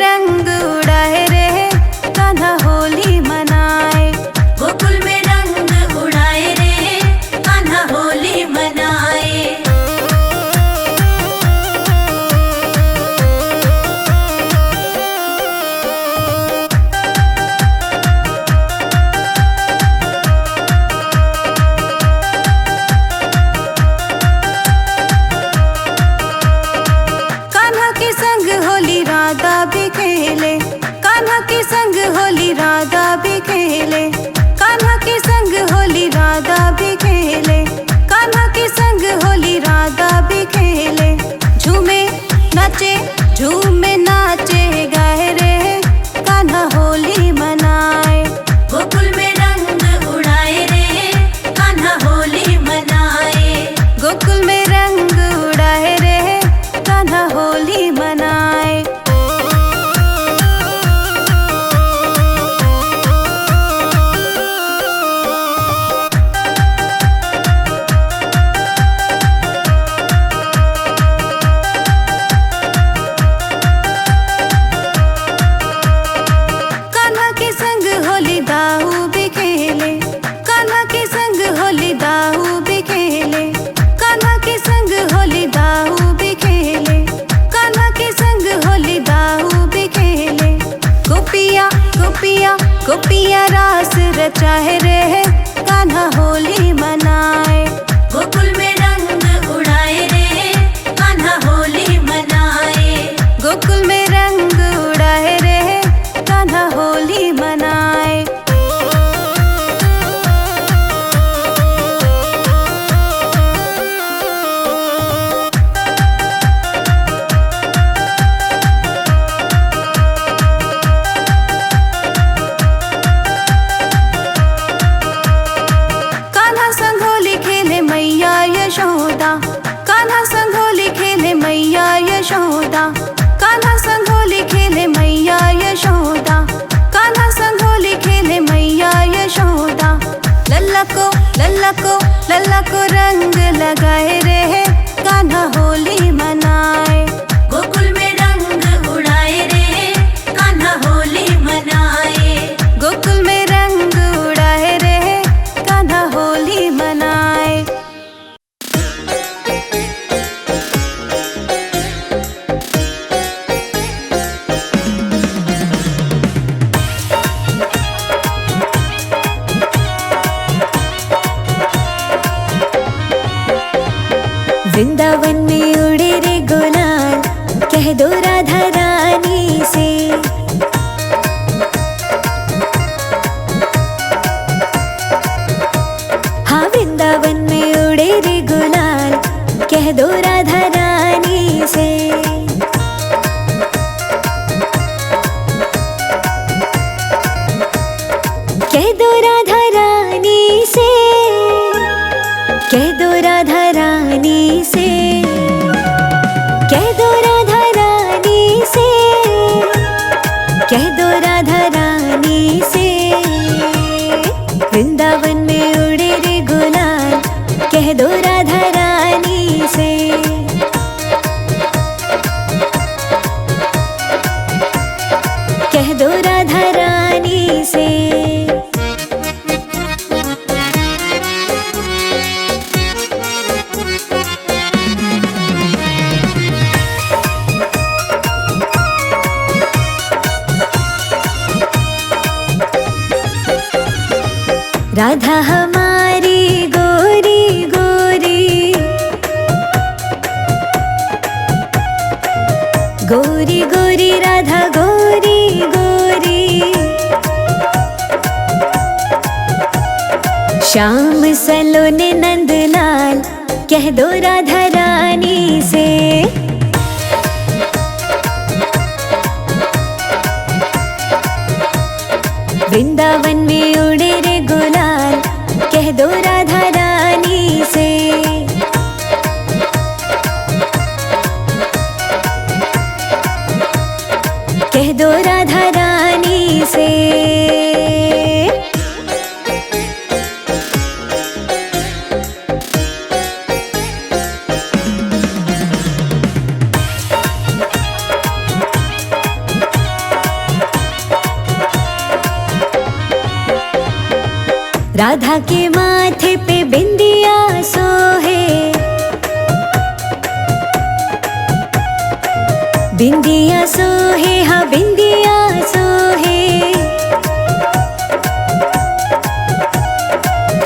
रंग उड़ाए रे कान्हा होली मनाए। गोकुल में रंग उड़ाए रे कान्हा होली मनाए। कान्हा के संग होली राधा भी खेले, कान्हा के संग होली राधा भी खेले, कान्हा के संग होली राधा भी खेले, कान्हा के संग होली राधा भी खेले। झूमे नाचे झूमे नाचे गाए रे कान्हा होली मनाए। गोकुल में रंग उड़ाए रे कान्हा होली मनाए। गोकुल में रंग उड़ाए रे कान्हा होली मनाए। कान्हा के संग होली दाऊ भी खेले, कान्हा के संग होली दाऊ भी खेले, कान्हा के संग होली दाऊ भी खेले, कान्हा के संग होली दाऊ भी खेले। गोपिया गोपिया गोपिया रास रचाए रे कान्हा होली मनाए। गोकुल में रंग उड़ाए रे कान्हा होली मनाए। गोकुल में रंग उड़ाए रे कान्हा होली मनाए। कान्हा संग होली खेले मैया यशोदा, कान्हा संग होली खेले मैया यशोदा, कान्हा संग होली खेले मैया यशोदा, कान्हा संग होली खेले मैया यशोदा। लल्ला को रंग लगाए रे कान्हा होली मनाए। गोकुल में रंग उड़ाए रे कान्हा होली मनाए। गोकुल में रंग उड़ाए रे कान्हा होली मनाए। वृंदावन में उड़े रे गुलाल कह दो राधा रानी से। हाँ वृंदावन में उड़े रे गुलाल कह दो राधा रानी से। कह दो राधा रानी से, कह दो राधा रानी से, कह दो राधा रानी से, कह दो राधा रानी से। वृंदावन में उड़े रे गुलाल कह दो राधा रानी से। कह दो राधा रानी से। राधा हमारी गोरी गोरी, गोरी गोरी राधा गोरी गोरी। श्याम सलोने नंदलाल कह दो राधा रानी से। वृंदावन में उड़े रे गुलाल कह दो राधा रानी से। कह दो राधा रानी से। राधा के माथे पे बिंदिया सोहे, बिंदिया सोहे, हाँ बिंदिया सोहे।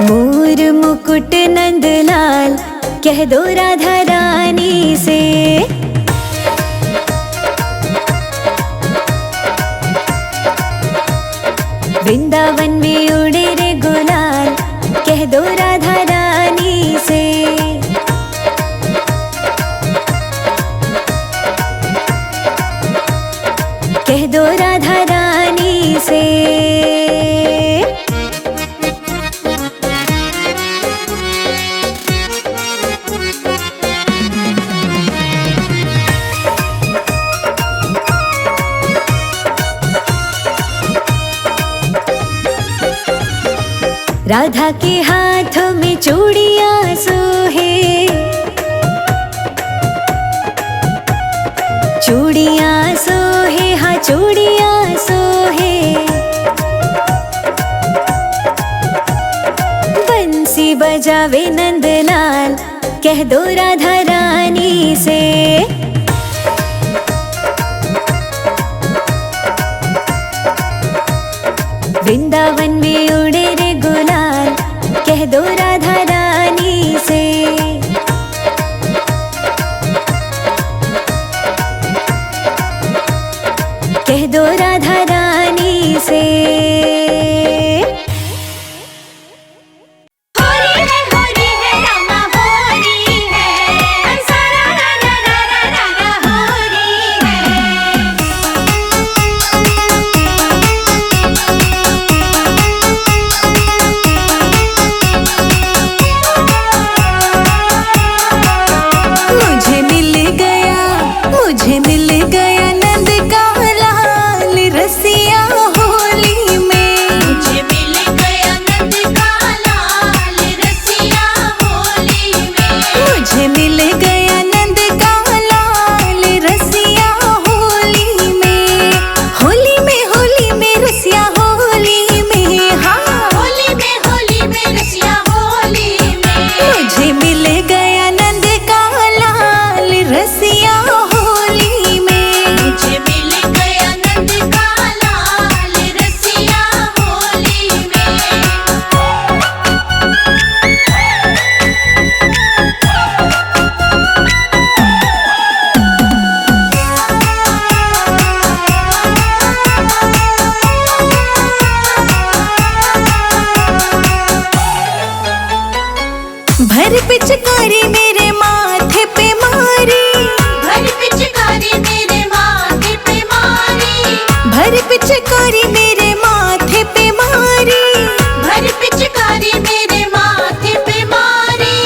मोर मुकुट नंदलाल कह दो राधा रानी से। वृंदावन में उड़े रे गुलाल कह दो राधा रानी से। कह दो राधा रानी से। राधा के हाथों में चूड़ियां सोहे, चूड़ियां सोहे, हाँ चूड़ियां सोहे। बंसी बजावे नंदलाल कह दो राधा रानी से। वृंदावन में उड़े रे गुलाल कह दो राधा रानी से। कह दो राधा रानी से। भर पिचकारी मेरे माथे पे मारी, भर पिचकारी मेरे माथे पे मारी, भर पिचकारी मेरे माथे पे मारी, भर पिचकारी मेरे माथे पे मारी।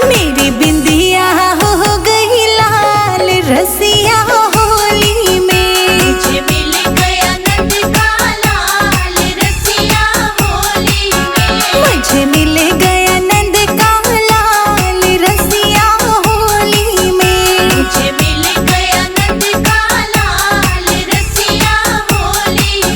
मेरी बिंदिया हो गई लाल रसिया होली में। मुझे मिल गया नंद का लाल रसिया होली में। मुझे मिल गया नंद का लाल रसिया होली में। मुझे मिल गया नंद का लाल रसिया होली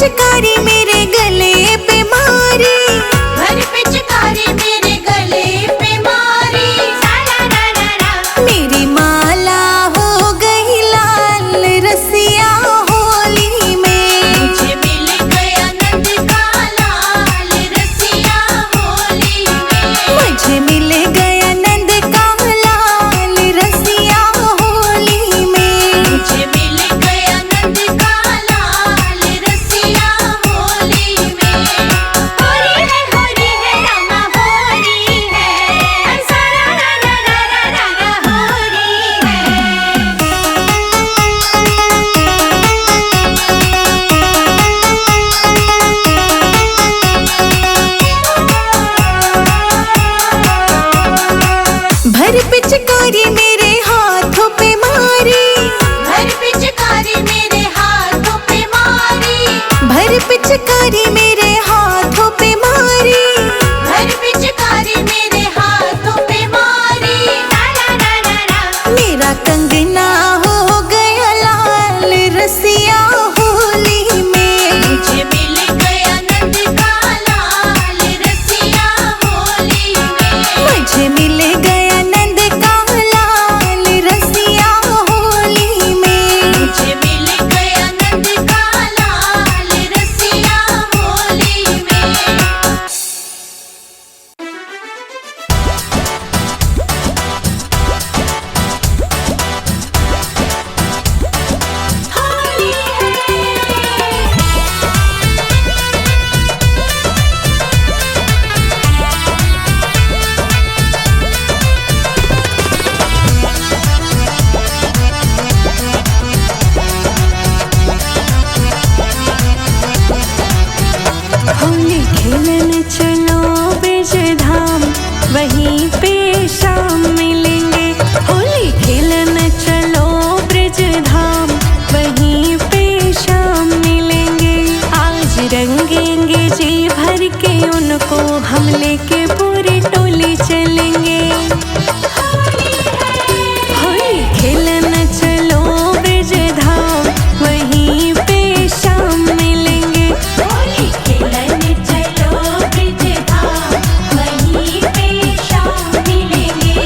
पिचकारी मेरे गले पे मारी, भर पिचकारी मेरे गले पे मारी, साला रा रा रा। मेरी माला हो गई लाल रसिया होली में। मुझे मिल गया नंद का लाल रसिया होली में। मुझे मिल गया नंद का लाल रसिया होली में। मुझे मिल गया नंद का लाल रसिया होली में। होली है रामा होली है, सारा रा रा रा रा रा होली है। भर पिचकारी मेरे हाथों पे मारी, भर पिचकारी मेरे हाथों पे मारी, भर पिचकारी मेरे हाथों पे मारी। भर पिचकारी मेरे हाथों पे मारी, साला रा रा रा। मेरा कंगना हो गया लाल रसिया होली में। मुझे मिल गया नंद का लाल रसिया होली में। मुझे मिल गया नंद का लाल रसिया होली में। मुझे मिल गया नंद का लाल रसिया होली में। होली होली खेलन चलो ब्रिज धाम, वहीं पे शाम मिलेंगे। होली खेलन चलो ब्रिज धाम, वहीं पे शाम मिलेंगे। आज रंगेंगे जी भर के उनको, हम लेके पूरी टोली चलेंगे। होली खेलन चलो ब्रिज धाम, वहीं पे शाम मिलेंगे। होली खेलने चलो ब्रिज धाम, वहीं पे शाम मिलेंगे।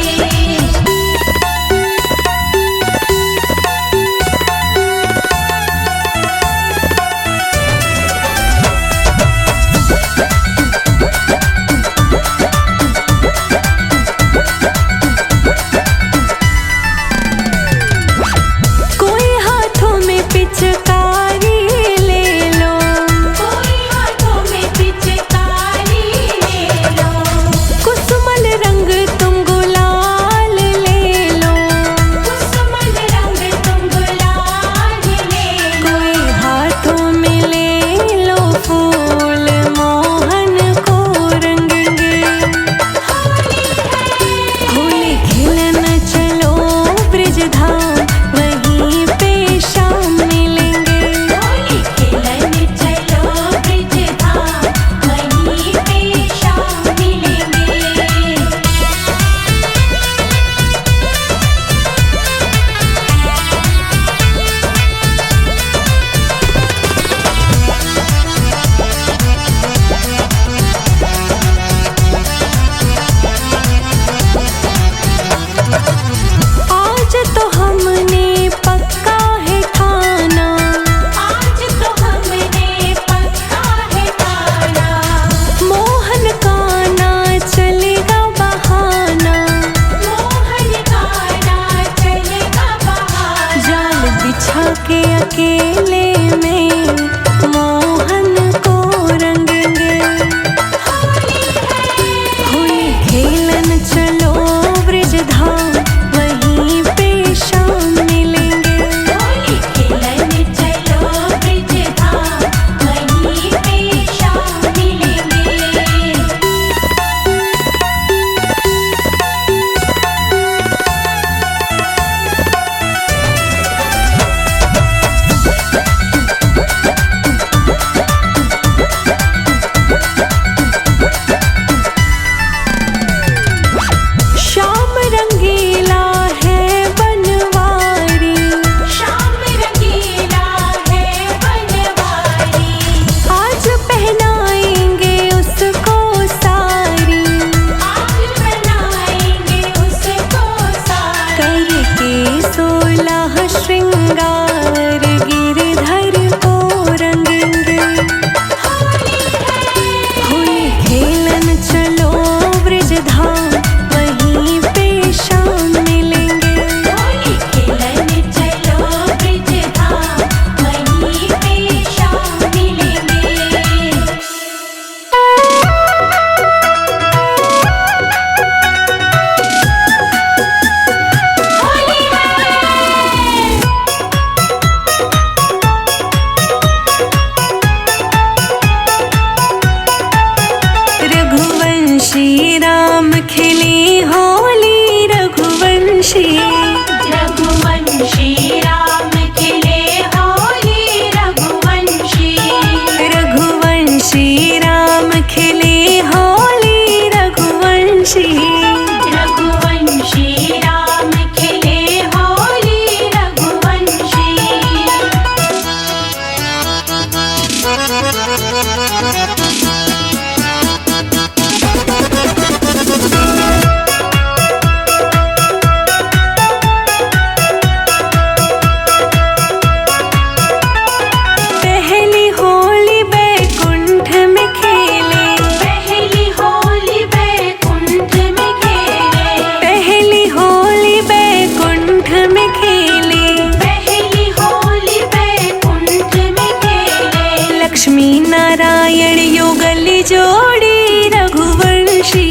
पहली होली बैकुंठ में खेले, पहली होली बैकुंठ में खेले, पहली होली बैकुंठ में खेले, पहली होली बैकुंठ में खेले। लक्ष्मी नारायण युगल जोड़ी रघुवंशी,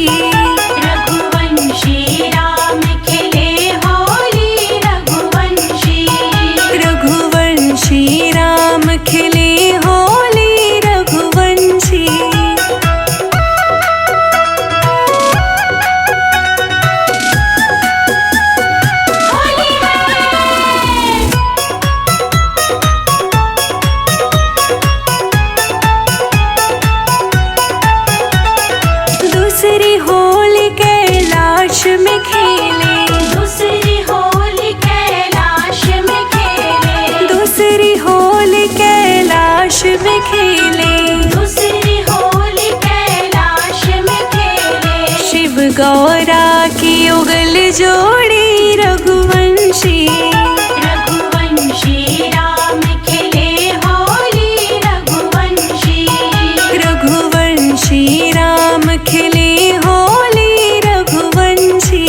रघुवंशी राम खेले होली रघुवंशी, रघुवंशी राम खिले होली रघुवंशी। होली है। दूसरी होली कैलाश में खेले, दूसरी होली कैलाश में खेले, दूसरी होली कैलाश में खेले, दूसरी होली कैलाश में खेले। शिव गौरा की युगल जोड़ी रघुवंशी, रघुवंशी राम खेले होली रघुवंशी, रघुवंशी राम खिले होली रघुवंशी।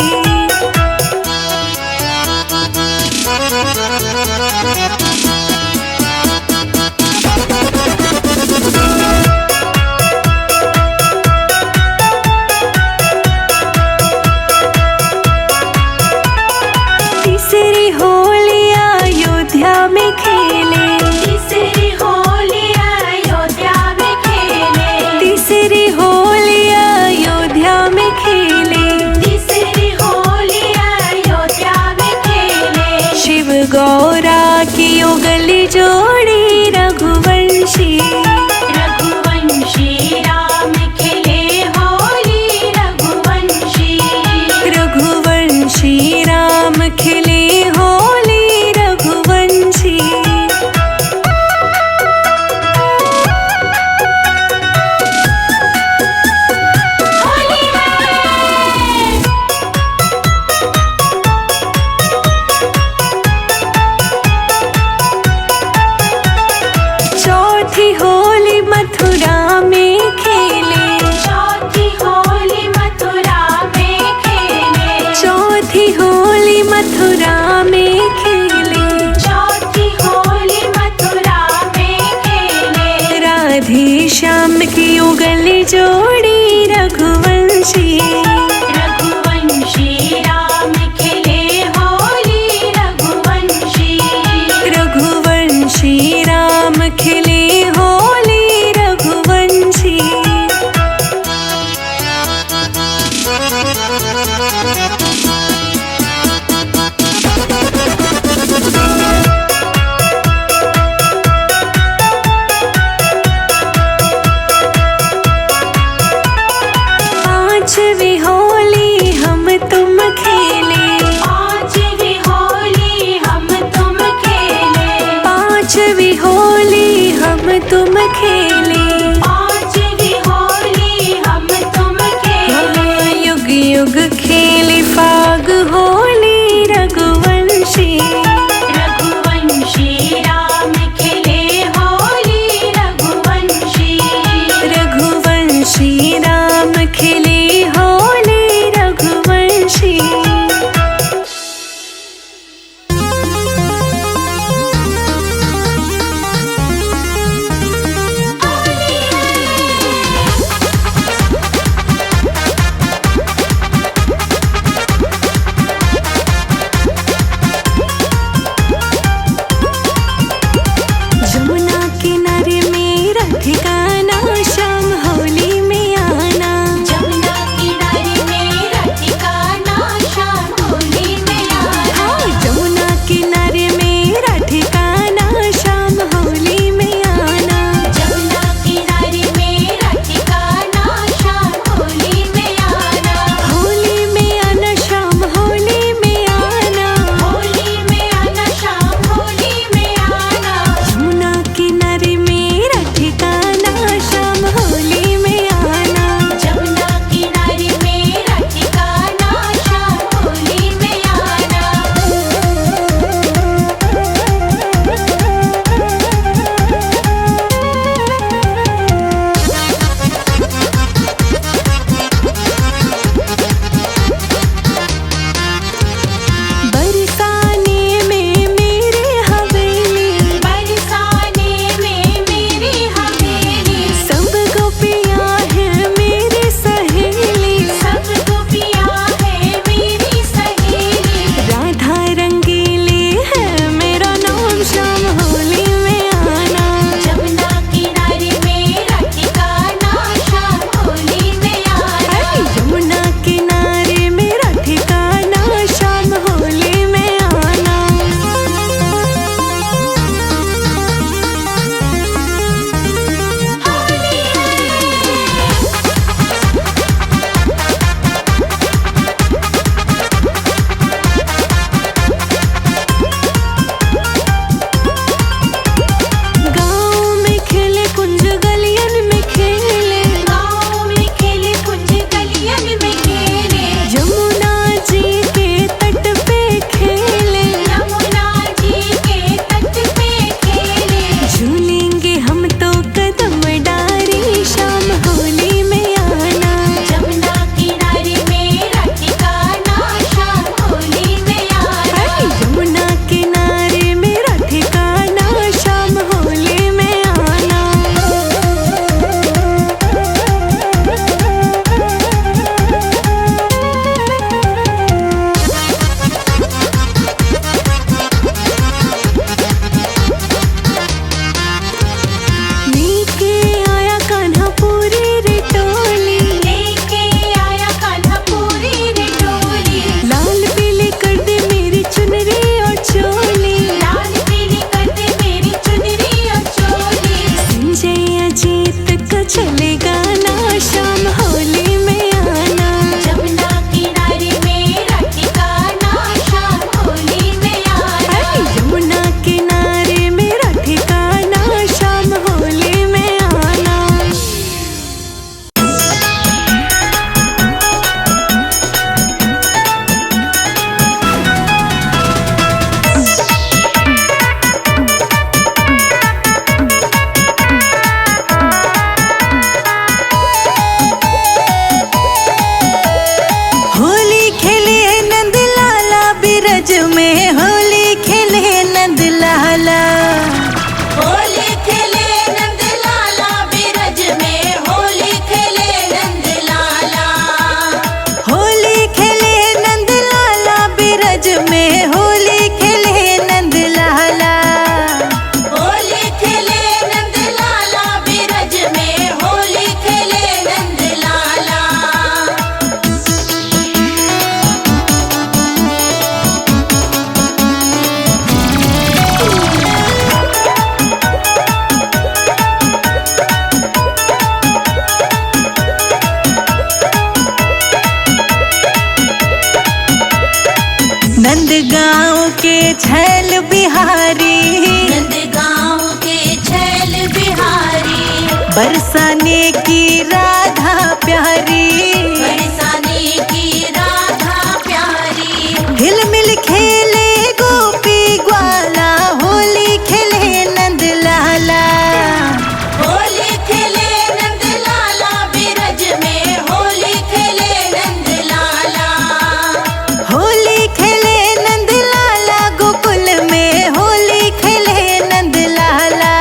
तीसरी होली अयोध्या में खेले, तीसरी होली अयोध्या में खेले, तीसरी होली अयोध्या में खेले, तीसरी होली अयोध्या में खेले। शिव गौरा की युगल जोड़ी रघुवंशी, रघुवंशी राम खेले होली रघुवंशी, रघुवंशी राम खिले होली रघुवंशी। होली है। चौथी होली मथुरा में खेले, चौथी होली मथुरा में खेले, चौथी होली मथुरा में खेले, चौथी होली मथुरा में खेले। राधे श्याम की युगल जोड़ी रघुवंशी, रघुवंशी राम खेले होली रघुवंशी, रघुवंशी राम खिले होली रघुवंशी। चलेगा ना शाम होली में आना। जमुना किनारे मेरा ठिकाना, शाम होली में आना। यमुना किनारे मेरा ठिकाना, शाम होली में आना। होली खेले नंद लाला बिरज में, होली खेले नंद लाला। होली खेले नंद लाला बिरज में, होली खेले नंद लाला। होली खेले नंद लाला बिरज में, होली खेले नंद लाला। होली खेले नंद लाला बिरज में, होली खेले नंद लाला। नंद गाँव के छैल बिहारी, नंदगांव के छैल बिहारी, बरसाने की राधा प्यारी। बरसाने की राधा प्यारी। हिल मिल खेले गोपी ग्वाला, होली खेले नंद लाला। होली खेले नंद लाला बिरज में, होली खेले नंद लाला। होली खेले नंद लाला गोकुल में, होली खेले नंद लाला।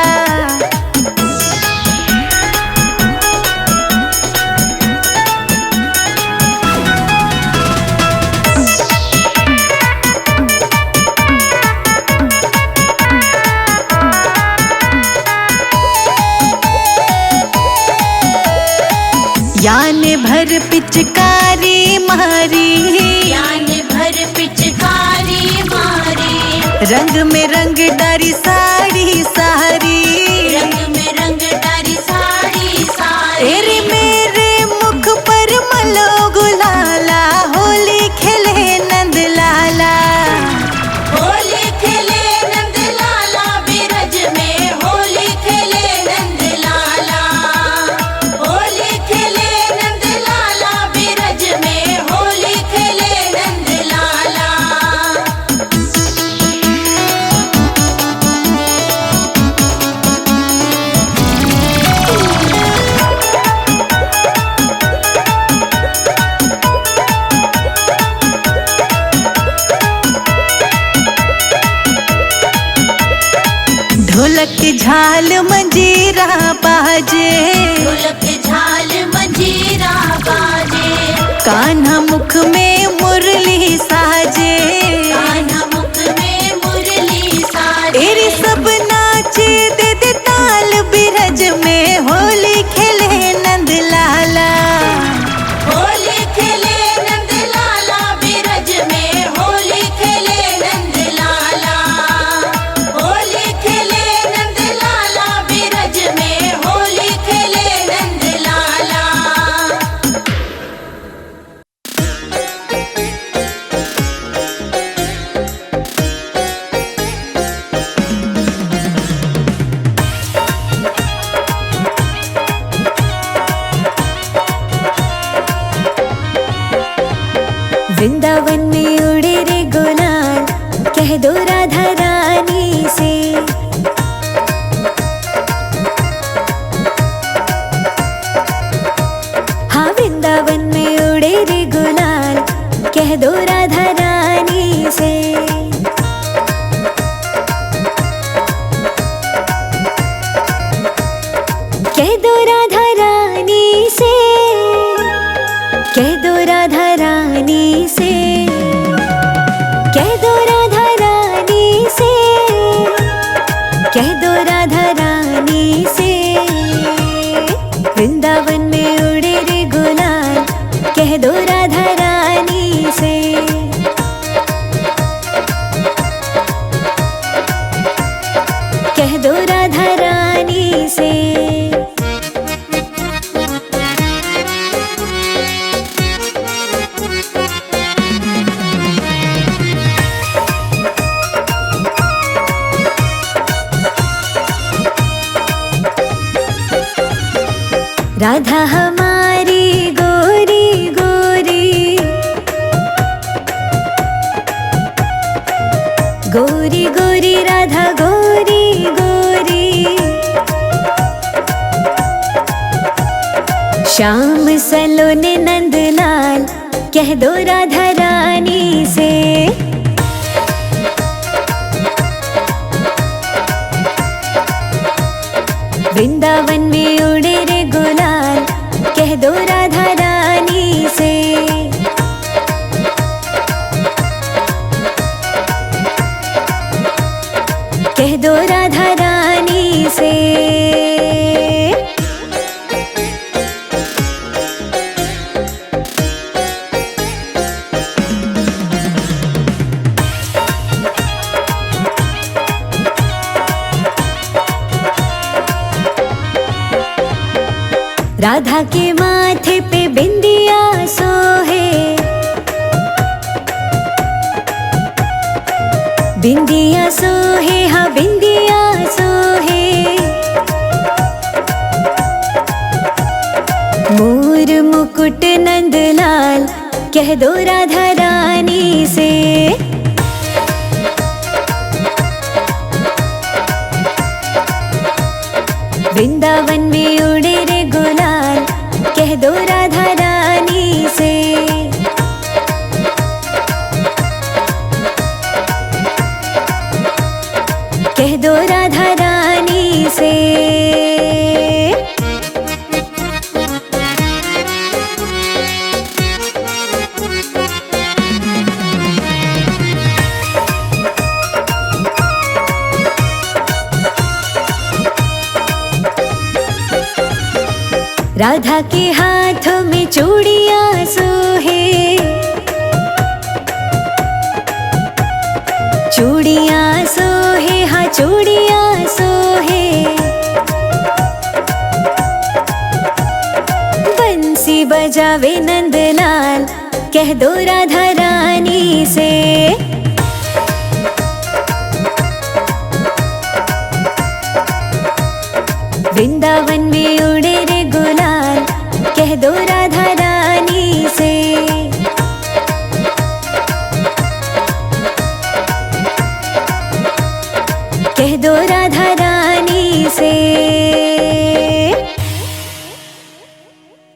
यान भर पिचकारी मारी, यान भर पिचकारी मारी। रंग में रंग डारी साड़ी सारी। रंग में रंग डारी साड़ी सारी। तेरे मेरे मुख पर मलो गुलाला, होली खेले नंद लाला। होली खेले नंद लाला बिरज में, होली खेले नंद लाला। होली खेले नंद लाला बिरज में, होली खेले नंद लाला। ढोलक झाल मंजीरा बाजे, ढोलक झाल मंजीरा बाजे। कान्हा मुख में मुरली साजे। कान्हा मुख में मुरली साजे। तेरे सब नाचे दे दे ताल बिरज में, होली खेले नंद लाला। होली खेले नंद लाला बिरज में, होली खेले नंद लाला। होली खेले नंद लाला बिरज में, होली खेले नंद लाला। वृंदावन में उड़े रे गुलाल, कह दो राधा रानी से। हाँ वृंदावन में उड़े रे गुलाल, कह दो राधा रानी से। कह दो राधा रानी से, कह दो राधा रानी से, कह दो राधा रानी से, कह दो राधा रानी से। वृंदावन में उड़े रे गुलाल, कह दो राधा रानी से। कह दो राधा रानी से। राधा हमारी गोरी गोरी, गोरी गोरी राधा गोरी गोरी। श्याम सलोने नंदलाल कह दो राधा रानी से। वृंदावन में उड़े रे गुलाल कह दो राधा रानी से। कह दो राधा रानी से। राधा के माथे पे बिंदिया सोहे, बिंदिया सोहे हाँ बिंदिया सोहे। मोर मुकुट नंदलाल कह दो राधा रानी से। वृंदावन में उड़े रे गुलाल कह दो राधा रानी से। कह दो राधा रानी से। राधा के हाथों में चूड़ियां सोहे, चूड़ियां सोहे हाँ चूड़ियां सोहे। बंसी बजावे नंदलाल कह दो राधा रानी से। वृंदावन में उड़े रे गुलाल कह दो राधा रानी से। कह दो राधा